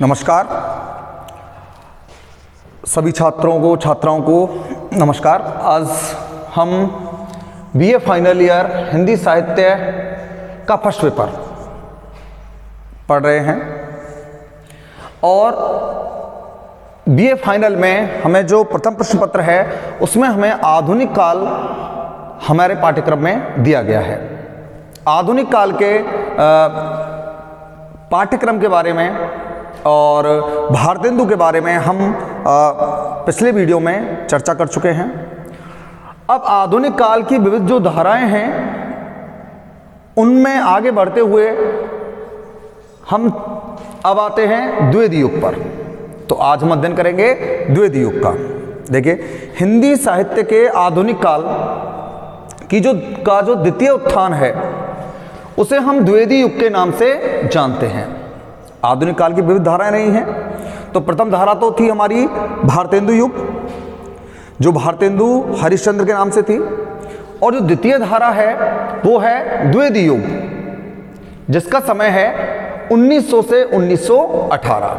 नमस्कार सभी छात्राओं को नमस्कार। आज हम बीए फाइनल ईयर हिंदी साहित्य का फर्स्ट पेपर पढ़ रहे हैं और बीए फाइनल में हमें जो प्रथम प्रश्न पत्र है उसमें हमें आधुनिक काल हमारे पाठ्यक्रम में दिया गया है। आधुनिक काल के पाठ्यक्रम के बारे में और भारतेंदु के बारे में हम पिछले वीडियो में चर्चा कर चुके हैं। अब आधुनिक काल की विविध जो धाराएं हैं उनमें आगे बढ़ते हुए हम अब आते हैं द्विवेदी युग पर। तो आज हम अध्ययन करेंगे द्विवेदी युग का। देखिए, हिंदी साहित्य के आधुनिक काल की जो द्वितीय उत्थान है उसे हम द्विवेदी युग के नाम से जानते हैं। आधुनिक काल की विविध धाराएं रही हैं। तो प्रथम धारा तो थी हमारी भारतेंदु युग, जो भारतेंदु हरिश्चंद्र के नाम से थी, और जो द्वितीय धारा है वो है द्विवेदी युग, जिसका समय है 1900 से 1918।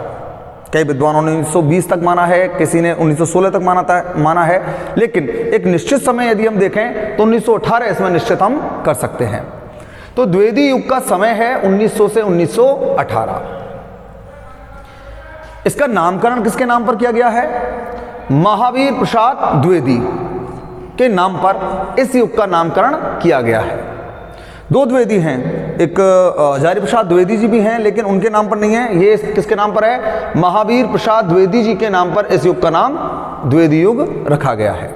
कई विद्वानों ने 1920 तक माना है, किसी ने 1916 तक माना है, लेकिन एक निश्चित समय यदि हम देखें तो 1918 इसमें निश्चित हम कर सकते हैं। तो द्विवेदी युग का समय है 1900 से 1918। इसका नामकरण किसके नाम पर किया गया है? महावीर प्रसाद द्विवेदी के नाम पर इस युग का नामकरण किया गया है। दो द्विवेदी हैं, एक हजारी प्रसाद द्विवेदी जी भी हैं, लेकिन उनके नाम पर नहीं है। ये किसके नाम पर है? महावीर प्रसाद द्विवेदी जी के नाम पर इस युग का नाम द्विवेदी युग रखा गया है।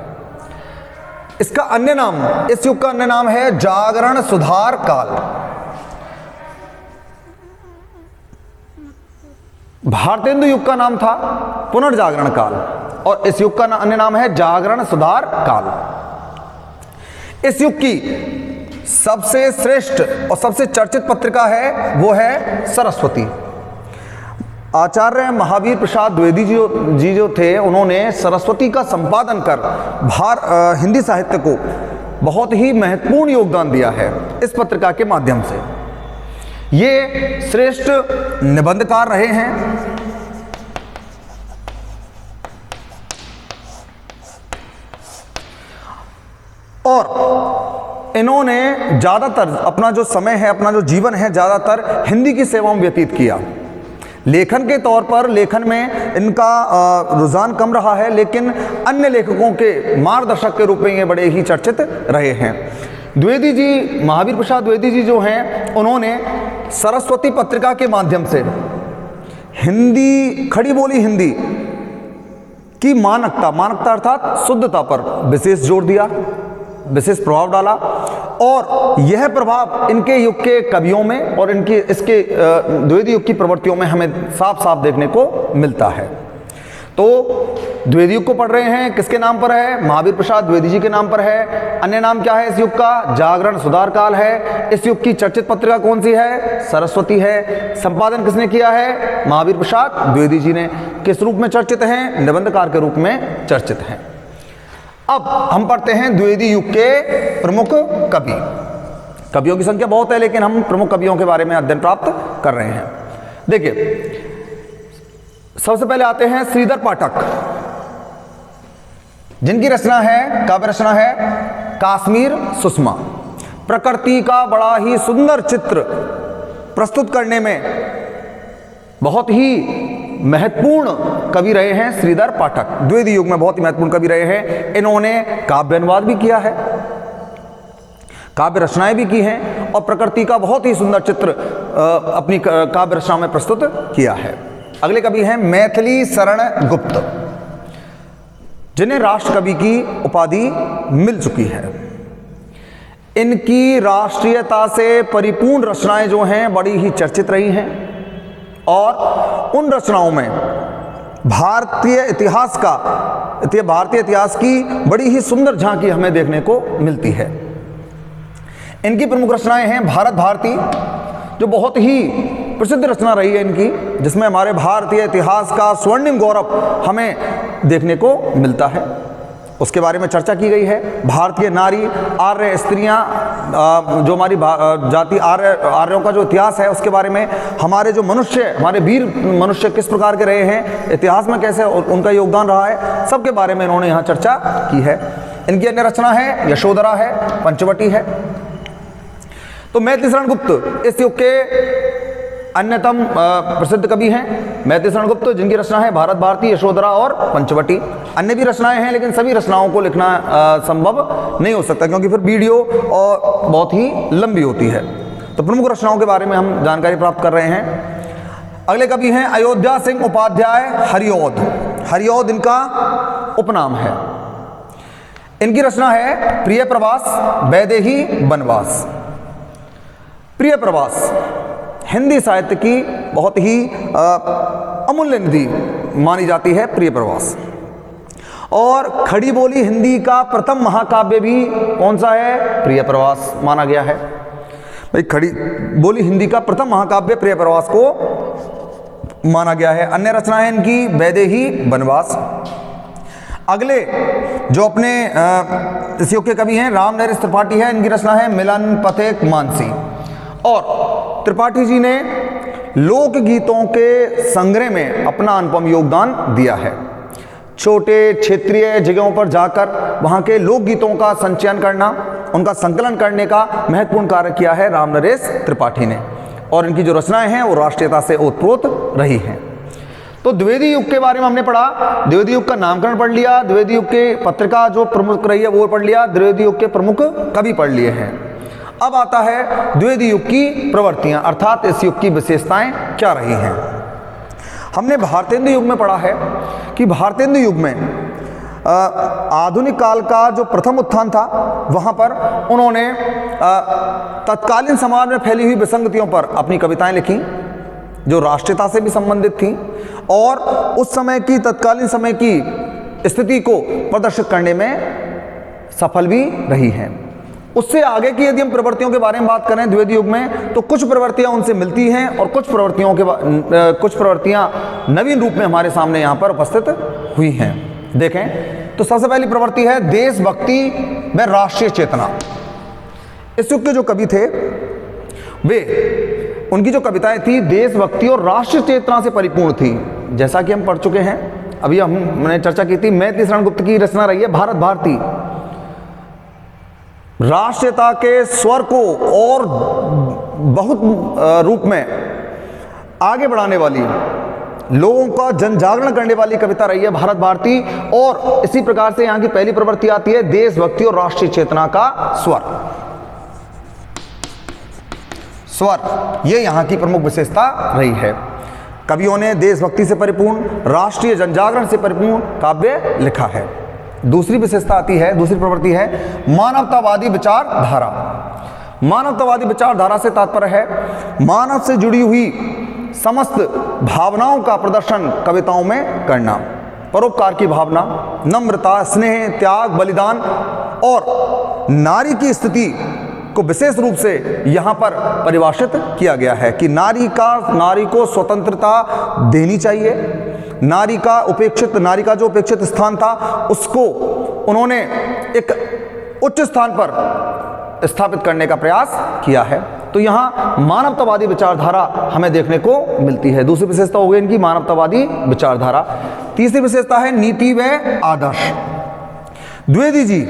इसका अन्य नाम, इस युग का अन्य नाम है जागरण सुधार काल। भारतेंदु युग का नाम था पुनर्जागरण काल और इस युग का अन्य नाम है जागरण सुधार काल। इस युग की सबसे श्रेष्ठ और सबसे चर्चित पत्रिका है वो है सरस्वती। आचार्य महावीर प्रसाद द्विवेदी जी जो थे, उन्होंने सरस्वती का संपादन कर हिंदी साहित्य को बहुत ही महत्वपूर्ण योगदान दिया है इस पत्रिका के माध्यम से। ये श्रेष्ठ निबंधकार रहे हैं और इन्होंने ज़्यादातर अपना जो समय है, अपना जो जीवन है, ज़्यादातर हिंदी की सेवा में व्यतीत किया। लेखन के तौर पर लेखन में इनका रुझान कम रहा है, लेकिन अन्य लेखकों के मार्गदर्शक के रूप में ये बड़े ही चर्चित रहे हैं। द्विवेदी जी, महावीर प्रसाद द्विवेदी जी जो हैं, उन्होंने सरस्वती पत्रिका के माध्यम से हिंदी, खड़ी बोली हिंदी की मानकता अर्थात शुद्धता पर विशेष जोर दिया, विशेष प्रभाव डाला और यह प्रभाव इनके युग के कवियों में और इसके द्विवेदी युग की प्रवृत्तियों में हमें साफ साफ देखने को मिलता है। तो द्विवेदी युग को पढ़ रहे हैं, किसके नाम पर है? महावीर प्रसाद द्विवेदी जी के नाम पर है। अन्य नाम क्या है इस युग का? जागरण सुधार काल है। इस युग की चर्चित पत्रिका कौन सी है? सरस्वती है। संपादन किसने किया है? महावीर प्रसाद द्विवेदी जी ने। किस रूप में चर्चित हैं? निबंधकार के रूप में चर्चित हैं। अब हम पढ़ते हैं द्विवेदी युग के प्रमुख कवि। कवियों की संख्या बहुत है, लेकिन हम प्रमुख कवियों के बारे में अध्ययन प्राप्त कर रहे हैं। देखिए, सबसे पहले आते हैं श्रीधर पाठक, जिनकी रचना है, काव्य रचना है काश्मीर सुषमा। प्रकृति का बड़ा ही सुंदर चित्र प्रस्तुत करने में बहुत ही महत्वपूर्ण कवि रहे हैं श्रीधर पाठक। द्विवेदी युग में बहुत ही महत्वपूर्ण कवि रहे हैं। इन्होंने काव्य अनुवाद भी किया है, काव्य रचनाएं भी की हैं और प्रकृति का बहुत ही सुंदर चित्र अपनी काव्य रचना में प्रस्तुत किया है। अगले कवि हैं मैथिली शरण गुप्त, जिन्हें राष्ट्र कवि की उपाधि मिल चुकी है। इनकी राष्ट्रीयता से परिपूर्ण रचनाएं जो हैं बड़ी ही चर्चित रही हैं और उन रचनाओं में भारतीय इतिहास की बड़ी ही सुंदर झांकी हमें देखने को मिलती है। इनकी प्रमुख रचनाएं हैं भारत भारती, जो बहुत ही प्रसिद्ध रचना रही है इनकी, जिसमें हमारे भारतीय इतिहास का स्वर्णिम गौरव हमें देखने को मिलता है। उसके बारे में चर्चा की गई है। भारतीय नारी, आर्य स्त्रियां, जो हमारी जाति आर्यों का जो इतिहास है उसके बारे में, हमारे जो मनुष्य, हमारे वीर मनुष्य किस प्रकार के रहे हैं, इतिहास में कैसे उनका योगदान रहा है, सबके बारे में इन्होंने यहाँ चर्चा की है। इनकी अन्य रचना है यशोधरा है, पंचवटी है। तो मैथिली शरण गुप्त इस युग के अन्यतम प्रसिद्ध कवि हैं मैथिली शरण गुप्त, जिनकी रचना है भारत भारती, यशोधरा और पंचवटी। अन्य भी रचनाएं हैं लेकिन सभी रचनाओं को लिखना संभव नहीं हो सकता, क्योंकि फिर वीडियो और बहुत ही लंबी होती है। तो प्रमुख रचनाओं के बारे में हम जानकारी प्राप्त कर रहे हैं। अगले कवि हैं अयोध्या सिंह उपाध्याय हरिऔध। हरिऔध इनका उपनाम है। इनकी रचना है प्रिय प्रवास, वैदेही वनवास। प्रिय प्रवास हिंदी साहित्य की बहुत ही अमूल्य निधि मानी जाती है प्रिय प्रवास। और खड़ी बोली हिंदी का प्रथम महाकाव्य भी कौन सा है? प्रिय प्रवास माना गया है। भाई खड़ी बोली हिंदी का प्रथम महाकाव्य प्रिय प्रवास को माना गया है। अन्य रचनाएं इनकी वैदेही वनवास। अगले जो अपने इस युग के कवि हैं राम नरेश त्रिपाठी है। इनकी रचना है मिलन पथिक मानसी। और त्रिपाठी जी ने लोकगीतों के संग्रह में अपना अनुपम योगदान दिया है। छोटे क्षेत्रीय जगहों पर जाकर वहाँ के लोकगीतों का संचयन करना, उनका संकलन करने का महत्वपूर्ण कार्य किया है राम नरेश त्रिपाठी ने। और इनकी जो रचनाएं हैं वो राष्ट्रीयता से ओतप्रोत रही हैं। तो द्विवेदी युग के बारे में हमने पढ़ा, द्विवेदी युग का नामकरण पढ़ लिया, द्विवेदी युग के पत्रिका जो प्रमुख रही है वो पढ़ लिया, द्विवेदी युग के प्रमुख कवि पढ़ लिए हैं। अब आता है द्विवेदी युग की प्रवृत्तियां, अर्थात इस युग की विशेषताएं क्या रही हैं। हमने भारतेंदु युग में पढ़ा है कि भारतेंदु युग में आधुनिक काल का जो प्रथम उत्थान था वहाँ पर उन्होंने तत्कालीन समाज में फैली हुई विसंगतियों पर अपनी कविताएं लिखी जो राष्ट्रीयता से भी संबंधित थीं और उस समय की तत्कालीन समय की स्थिति को प्रदर्शित करने में सफल भी रही हैं। उससे आगे की यदि हम प्रवृत्तियों के बारे में बात करें द्विवेदी युग में, तो कुछ प्रवृत्तियां उनसे मिलती हैं और कुछ प्रवृत्तियां नवीन रूप में हमारे सामने यहाँ पर उपस्थित हुई हैं। देखें तो सबसे पहली प्रवृत्ति है देशभक्ति व राष्ट्रीय चेतना। इस युग के जो कवि थे वे, उनकी जो कविताएं थी देशभक्ति और राष्ट्रीय चेतना से परिपूर्ण थी। जैसा कि हम पढ़ चुके हैं, अभी हमने चर्चा की थी, मैथिली शरण गुप्त की रचना रही है भारत भारती। राष्ट्रीयता के स्वर को और बहुत रूप में आगे बढ़ाने वाली, लोगों का जन जागरण करने वाली कविता रही है भारत भारती। और इसी प्रकार से यहाँ की पहली प्रवृत्ति आती है देशभक्ति और राष्ट्रीय चेतना का स्वर। स्वर ये यहाँ की प्रमुख विशेषता रही है। कवियों ने देशभक्ति से परिपूर्ण, राष्ट्रीय जनजागरण से परिपूर्ण काव्य लिखा है। दूसरी विशेषता आती है, दूसरी प्रवृत्ति है मानवतावादी विचारधारा। मानवतावादी विचारधारा से तात्पर्य है मानव से जुड़ी हुई समस्त भावनाओं का प्रदर्शन कविताओं में करना। परोपकार की भावना, नम्रता, स्नेह, त्याग, बलिदान और नारी की स्थिति को विशेष रूप से यहाँ पर परिभाषित किया गया है कि नारी को स्वतंत्रता देनी चाहिए। नारी का जो उपेक्षित स्थान था उसको उन्होंने एक उच्च स्थान पर स्थापित करने का प्रयास किया है। तो यहाँ मानवतावादी विचारधारा हमें देखने को मिलती है। दूसरी विशेषता हो गई इनकी मानवतावादी विचारधारा। तीसरी विशेषता है नीति व आदर्श। द्विवेदी जी,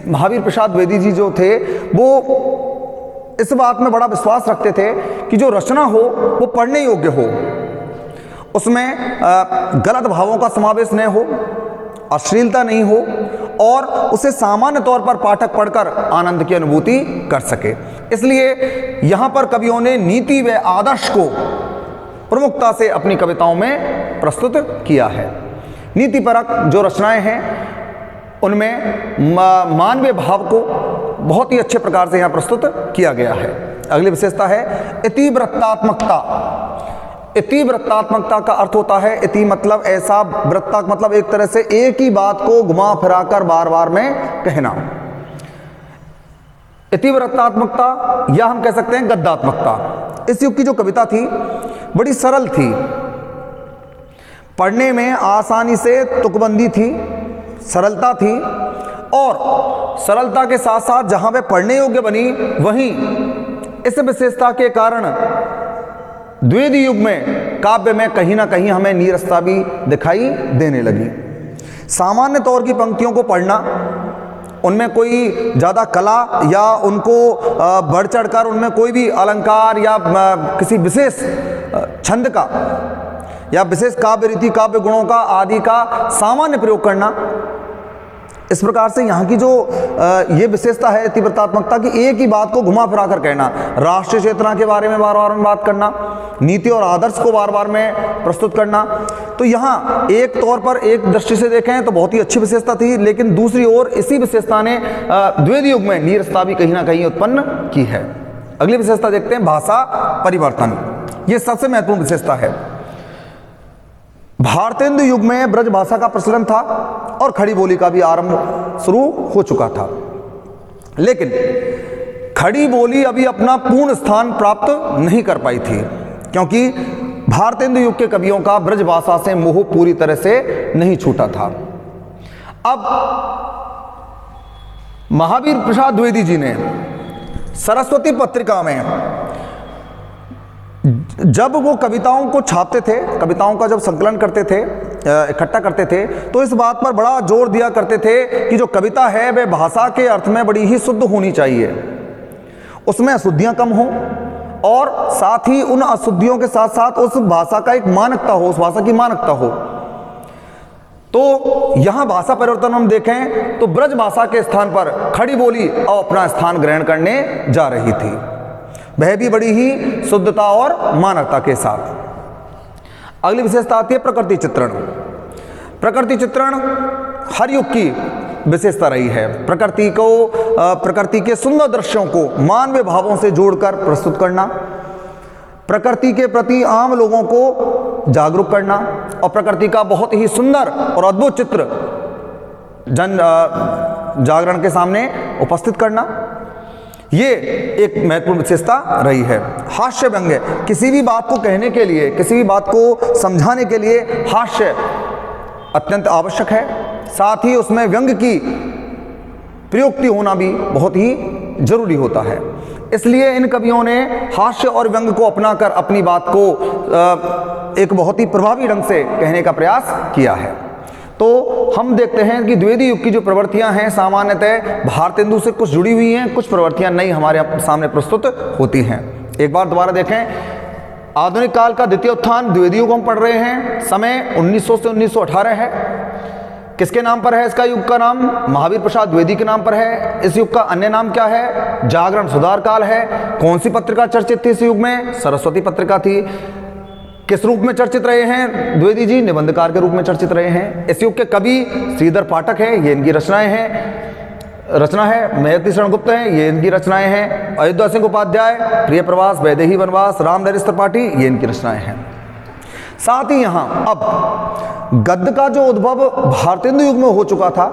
महावीर प्रसाद द्विवेदी जी जो थे वो इस बात में बड़ा विश्वास रखते थे कि जो रचना हो वो पढ़ने योग्य हो, उसमें गलत भावों का समावेश न हो, अश्लीलता नहीं हो और उसे सामान्य तौर पर पाठक पढ़कर आनंद की अनुभूति कर सके। इसलिए यहाँ पर कवियों ने नीति व आदर्श को प्रमुखता से अपनी कविताओं में प्रस्तुत किया है। नीतिपरक जो रचनाएं हैं उनमें मानवीय भाव को बहुत ही अच्छे प्रकार से यहाँ प्रस्तुत किया गया है। अगली विशेषता है इतिवृत्तात्मकता। इतिवृत्तात्मकता का अर्थ होता है, इति मतलब ऐसा, वृत्ता मतलब एक तरह से एक ही बात को घुमा फिराकर बार बार में कहना। इतिवृत्तात्मकता या हम कह सकते हैं गद्यात्मकता। इस युग की जो कविता थी बड़ी सरल थी, पढ़ने में आसानी से तुकबंदी थी, सरलता थी और सरलता के साथ साथ जहां वे पढ़ने योग्य बनी, वहीं इस विशेषता के कारण द्विवेदी युग में काव्य में कहीं ना कहीं हमें नीरसता भी दिखाई देने लगी। सामान्य तौर की पंक्तियों को पढ़ना, उनमें कोई ज़्यादा कला या उनको बढ़ चढ़कर उनमें कोई भी अलंकार या किसी विशेष छंद का या विशेष काव्य रीति, काव्य गुणों का आदि का सामान्य प्रयोग करना, इस प्रकार से यहाँ की जो ये विशेषता है इतिवृत्तात्मकता की, एक ही बात को घुमा फिरा कर कहना, राष्ट्रीय चेतना के बारे में बार बार में बात करना, नीति और आदर्श को बार बार में प्रस्तुत करना। तो यहाँ एक तौर पर एक दृष्टि से देखें तो बहुत ही अच्छी विशेषता थी, लेकिन दूसरी ओर इसी विशेषता ने द्विवेदी युग में नीरसता भी कहीं ना कहीं उत्पन्न की है। अगली विशेषता देखते हैं, भाषा परिवर्तन। ये सबसे महत्वपूर्ण विशेषता है। भारतेंदु युग में ब्रज भाषा का प्रचलन था और खड़ी बोली का भी आरंभ शुरू हो चुका था, लेकिन खड़ी बोली अभी अपना पूर्ण स्थान प्राप्त नहीं कर पाई थी, क्योंकि भारतेंदु युग के कवियों का ब्रज भाषा से मोह पूरी तरह से नहीं छूटा था। अब महावीर प्रसाद द्विवेदी जी ने सरस्वती पत्रिका में जब वो कविताओं को छापते थे, कविताओं का जब संकलन करते थे, इकट्ठा करते थे, तो इस बात पर बड़ा जोर दिया करते थे कि जो कविता है वह भाषा के अर्थ में बड़ी ही शुद्ध होनी चाहिए, उसमें अशुद्धियां कम हों और साथ ही उन अशुद्धियों के साथ साथ उस भाषा का एक मानकता हो, उस भाषा की मानकता हो। तो यहां भाषा परिवर्तन हम देखें तो ब्रज भाषा के स्थान पर खड़ी बोली अब अपना स्थान ग्रहण करने जा रही थी, वह भी बड़ी ही शुद्धता और मानकता के साथ। अगली विशेषता आती है प्रकृति चित्रण। प्रकृति चित्रण हर युग की विशेषता रही है। प्रकृति को, प्रकृति के सुंदर दृश्यों को मानवीय भावों से जोड़कर प्रस्तुत करना, प्रकृति के प्रति आम लोगों को जागरूक करना और प्रकृति का बहुत ही सुंदर और अद्भुत चित्र जन जागरण के सामने उपस्थित करना, ये एक महत्वपूर्ण विशेषता रही है। हास्य व्यंग्य, किसी भी बात को कहने के लिए, किसी भी बात को समझाने के लिए हास्य अत्यंत आवश्यक है, साथ ही उसमें व्यंग्य की प्रयुक्ति होना भी बहुत ही जरूरी होता है। इसलिए इन कवियों ने हास्य और व्यंग्य को अपनाकर अपनी बात को एक बहुत ही प्रभावी ढंग से कहने का प्रयास किया है। तो हम देखते हैं कि द्विवेदी युग की जो प्रवृत्तियां हैं सामान्यतः भारतेंदु से कुछ जुड़ी हुई हैं, कुछ प्रवृत्तियां नई हमारे सामने प्रस्तुत होती हैं। एक बार दोबारा देखें, आधुनिक काल का द्वितीय उत्थान द्विवेदी युग हम पढ़ रहे हैं। समय 1900 से 1918 है। किसके नाम पर है इसका युग का नाम? महावीर प्रसाद द्विवेदी के नाम पर है। इस युग का अन्य नाम क्या है? जागरण सुधार काल है। कौन सी पत्रिका चर्चित थी इस युग में? सरस्वती पत्रिका थी। किस रूप में चर्चित रहे हैं द्विवेदी जी? निबंधकार के रूप में चर्चित रहे हैं। इस युग के कवि श्रीधर पाठक है, ये इनकी रचनाएं हैं, रचना है। महर्षि शरण गुप्त है, ये इनकी रचनाएं हैं। अयोध्या सिंह उपाध्याय, प्रिय प्रवास, वैदेही वनवास, रामनरेश त्रिपाठी, ये इनकी रचनाएं हैं। साथ ही यहाँ अब गद्य का जो उद्भव भारतेंदु युग में हो चुका था,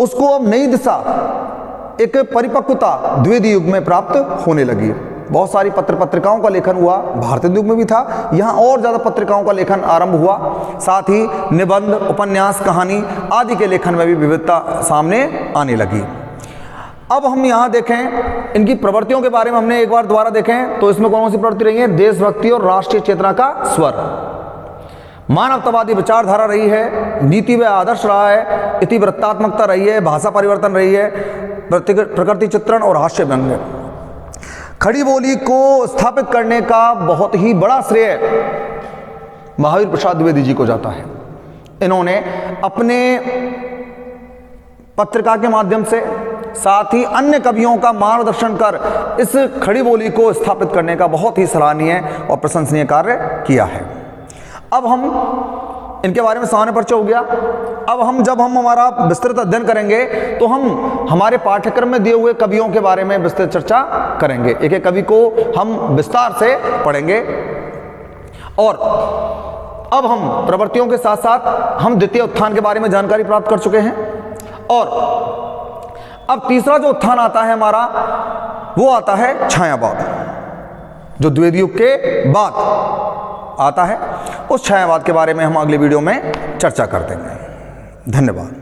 उसको अब नई दिशा, एक परिपक्वता द्विवेदी युग में प्राप्त होने लगी। बहुत सारी पत्र पत्रिकाओं का लेखन हुआ, भारतेंदु युग में भी था, यहाँ और ज़्यादा पत्रिकाओं का लेखन आरंभ हुआ। साथ ही निबंध, उपन्यास, कहानी आदि के लेखन में भी विविधता सामने आने लगी। अब हम यहाँ देखें इनकी प्रवृत्तियों के बारे में, हमने एक बार दोबारा देखें तो इसमें कौन सी प्रवृत्ति रही है? देशभक्ति और राष्ट्रीय चेतना का स्वर, मानवतावादी विचारधारा रही है, नीति व आदर्श रहा है, इतिवृत्तात्मकता रही है, भाषा परिवर्तन रही है, प्रकृति चित्रण और हास्य व्यंग्य। खड़ी बोली को स्थापित करने का बहुत ही बड़ा श्रेय महावीर प्रसाद द्विवेदी जी को जाता है। इन्होंने अपने पत्रिका के माध्यम से, साथ ही अन्य कवियों का मार्गदर्शन कर इस खड़ी बोली को स्थापित करने का बहुत ही सराहनीय और प्रशंसनीय कार्य किया है। अब हम इनके बारे में सामान्य परिचय हो गया। अब हम जब हमारा विस्तृत अध्ययन करेंगे तो हम हमारे पाठ्यक्रम में दिए हुए कवियों के बारे में विस्तृत चर्चा करेंगे। एक एक कवि को हम विस्तार से पढ़ेंगे। और अब हम प्रवृत्तियों के साथ साथ हम द्वितीय उत्थान के बारे में जानकारी प्राप्त कर चुके हैं। और अब तीसरा जो उत्थान आता है हमारा, वो आता है छायावाद, जो द्विवेदी युग के बाद आता है। उस छायावाद के बारे में हम अगले वीडियो में चर्चा कर देंगे। धन्यवाद।